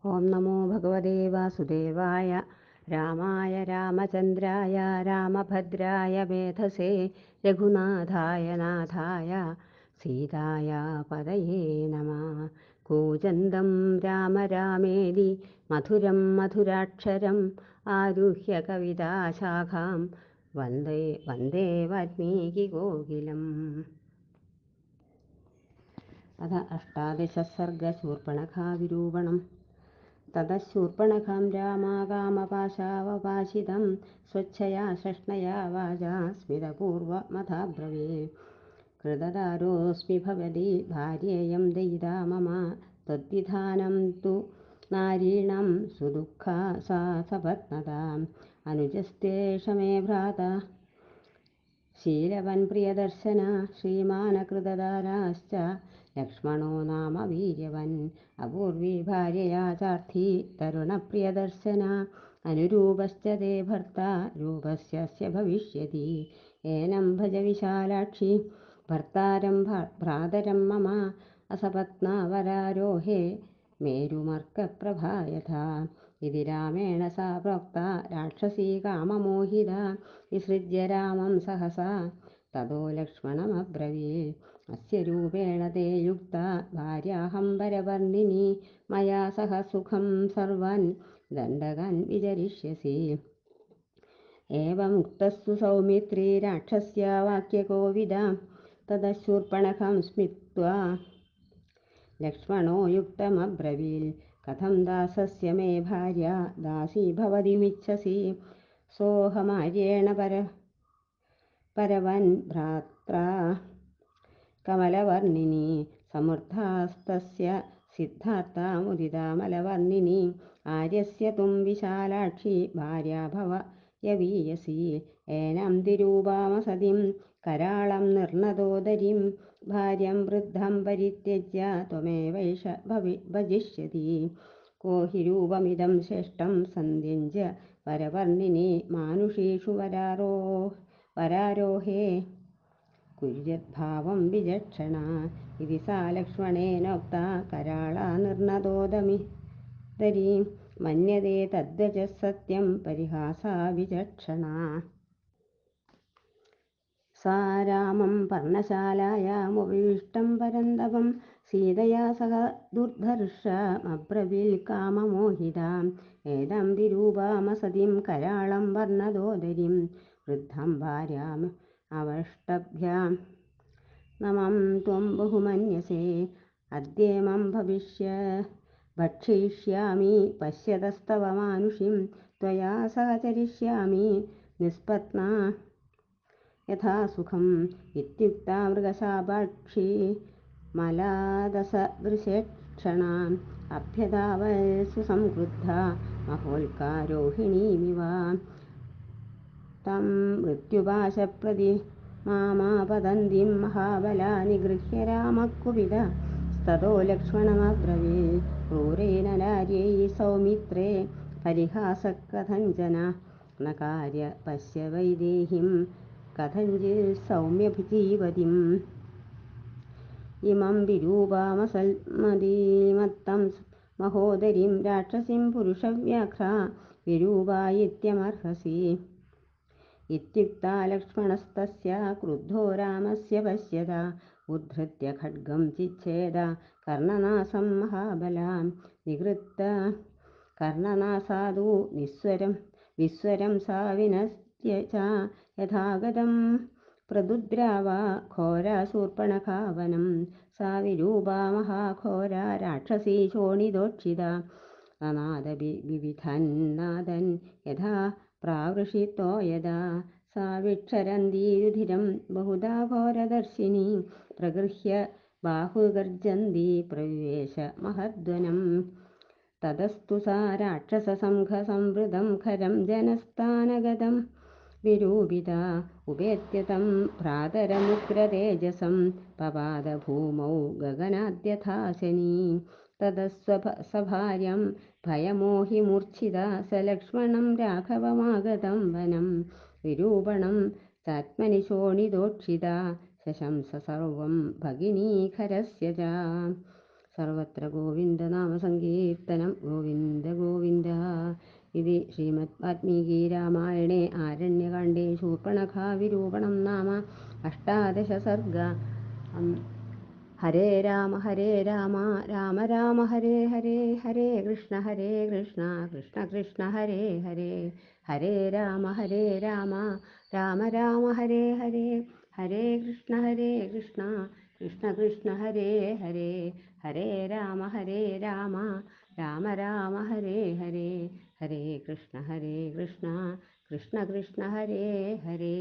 ഓം നമോ ഭഗവതേ വാസുദേവായ. രാമായ രാമചന്ദ്രായ രാമഭദ്രായ വേധസേ രഘുനാഥായ നാഥായ സീതായ പതയേ നമഃ. കൂജന്തം രാമ രാമേതി മധുരം മധുരാക്ഷരം ആരുഹ്യ കവിതാശാഖാം വന്ദേ വന്ദേ വാൽമീകികോകിലം. അഥ അഷ്ടാദശ സർഗ ശൂർപ്പണഖാവിരൂപണം. തതഃശൂർപ്പണഖാം രാമാകാമപാശാവപാശിതം സ്വച്ഛയാ ഷഷ്ണയാ വാചാ സ്മിതപൂർവമഥാബ്രവീത്. കൃതദാരോऽസ്മി ഭവതി ഭാര്യേയം ദയിതാ മമ ത്വദ്വിധാനം തു നാരീണാം സുദുഃഖാ സാ സപത്നതാം. അനുജസ്തേഷ മേ ഭ്രാതാ ശീലവൻ പ്രിയദർശന ശ്രീമാനകൃതദാരാശ്ച ലക്ഷ്മണോ നാമ വീര്യവൻ. അപൂർവീ ഭാര്യയാ ചാർത്ഥി തരുണപ്രിയദർശന അനുരൂപശ്ച തേ ഭർത്താ രൂപസ്യ ഭവിഷ്യതി. ഏനം ഭജ വിശാലാക്ഷി ഭർത്താരം ഭ്രാതരം മമ അസപത്നാവരാരോഹേ മേരുമർക്കപ്രഭായഥാ. ഇതി രാമേണ സാ പ്രോക്ത രാക്ഷസീ കാമമോഹിത വിസൃജ്യ രാമം സഹസാ തതോ ലക്ഷ്മണമബ്രവീത്. അസ്യ രൂപേണ തേ യുക്ത ഭാര്യാഹം വരവർണിനി മയാ സഹ സുഖം സർവാൻ ദണ്ഡകാൻ വിചരിഷ്യസി. ഏവമുക്തസ്തു സൗമിത്രീ രാക്ഷസ്യാ വാക്യകോവിദ. തതഃശൂർപ്പണഖാം സ്മിത്വാ ലക്ഷ്മണോ യുക്തമബ്രവീത്. കഥം ദാസസ്യ മേ ഭാര്യ ദാസീ ഭവതിമിച്ഛസി. സോഹമാര്യേണ പരവൻ ഭ്രാത്രാ കമലവർണിനി. സമൃദ്ധാസ്തസ്യ സിദ്ധാർത്ഥ മുദിതാ മലവർണിനി. ആര്യസ്യ തും വിശാലാക്ഷി ഭാര്യ ഭവയവീയസി. ഏനം തിരൂപാമസതിം കരാളം നിർണതോദരീം. ഭാര്യം വൃദ്ധം പരിത്യജ്യ ത്വമേവൈഷ ഭജിഷ്യതി. കോ ഹി രൂപമിദം ശ്രേഷ്ഠം സന്ധ്യജ്യ വരവർണിനി. മാനുഷീഷു വരാരോഹേ കുര്യദ്ഭാവം വിചക്ഷണ. ഇതി സാ ലക്ഷ്മണേനോക്ത കരാളാ നിർണതോദരീം. മന്യതേ തദ്വചഃ സത്യം പരിഹാസാ വിചക്ഷണ. സാ രാമം പർണശാലായാമുപവിഷ്ടം പരന്തപം സീതയാ സഹ ദുർധർഷമബ്രവീത് കാമമോഹിതാ. ഏദം വിരൂപാമസതിം കരാളം വർണതോദരീം. വൃദ്ധം ഭാര്യാം അവഷ്ടഭ്യാം നമം ത്വം ബഹുമന്യസേ. അദ്യേമം ഭക്ഷിഷ്യാമി പശ്യതസ്തവ മാനുഷീം. ത്വയാ സഹ ചരിഷ്യാമി നിസ്പത്നാ യഥാ സുഖം. ഇത്യുക്താ മൃഗശാപാക്ഷി മലാദസവൃഷേക്ഷണ അഭ്യധാവത് സുസംക്രുദ്ധ മഹോൽക്കാരോഹിണീമിവ. തം മൃത്യുപാശപ്രതിമാമാപതന്തിം മഹാബലാ നിഗൃഹ്യ രാമഃ കുപിതഃ. തതോ ലക്ഷ്മണമബ്രവീത്. ക്രൂരേണ നാര്യൈ സൗമിത്രേ പരിഹാസഃ കഥഞ്ചന ന കാര്യ പശ്യ വൈദേഹീം കഥഞ്ചിത് സൗമ്യജീവതിം. ഇമം വിരൂപാമസൽമതീമത്തം മഹോദരീം രാക്ഷസീം പുരുഷവ്യാഘ്രാ വിരൂപായിത്യമർഹസി. ഇത്യുക്താ ലക്ഷ്മണസ്തസ്യ ക്രുദ്ധോ രാമസ്യ പശ്യത ഉദ്ധൃത്യ ഖഡ്ഗം ചിച്ഛേദ കർണനാസം മഹാബലാം. നിഗൃഹ്യ കർണനാസാദു വിസ്വരം സാ വിനശ്യ ച യഥാഗതം പ്രദുദ്രാവ ഘോരാ ശൂർപ്പണഖാ വനം. സാ വിരൂപാ മഹാഘോരാ രാക്ഷസീ ശോണിതോക്ഷിത. നനാദ വിവിധന്നാദൻ യഥാ പ്രാവൃഷിത്തോ യദാ. സാ വിക്ഷരന്തി രുധിരം ബഹുധാ ഘോരദർശിനി. പ്രഗൃഹ്യ ബാഹുഗർജന്തി പ്രവിവേശ മഹദ്വനം. തതസ്തു സാ രാക്ഷസസംഘസംവൃതം ഖരം ജനസ്ഥാനഗതം വിരൂപിത. ഉപേത്യ തം ഭ്രാതരമുഗ്രതേജസം പപാത ഭൂമൗ ഗഗനാദ്യഥാ ശനീ. തതഃസഭാര്യം ഭയമോഹി മൂർച്ഛിത സ ലക്ഷ്മണം രാഘവമാഗതം വനം. വിരൂപണം ചാത്മനി ശോണിതോക്ഷിത ശശംസ സർവം ഭഗിനീഖരസ്യ ച. സർവത്ര ഗോവിന്ദനാമസങ്കീർത്തനം. ഗോവിന്ദ ശ്രീമദ് വാൽമീകി രാമായണേ ആരണ്യകാണ്ഡേ ശൂർപ്പണഖാവിരൂപണം നാമ അഷ്ടാദശ സർഗ. ഹരേ രാമ രാമ രാമ ഹരേ ഹരേ, ഹരേ കൃഷ്ണ കൃഷ്ണ കൃഷ്ണ ഹരേ ഹരേ, ഹരേ രാമ രാമ രാമ ഹരേ ഹരേ, ഹരേ കൃഷ്ണ കൃഷ്ണ കൃഷ്ണ ഹരേ ഹരേ, ഹരേ രാമ രാമ രാമ ഹരേ ഹരേ, ഹരേ കൃഷ്ണ കൃഷ്ണ കൃഷ്ണ കൃഷ്ണ ഹരേ ഹരേ.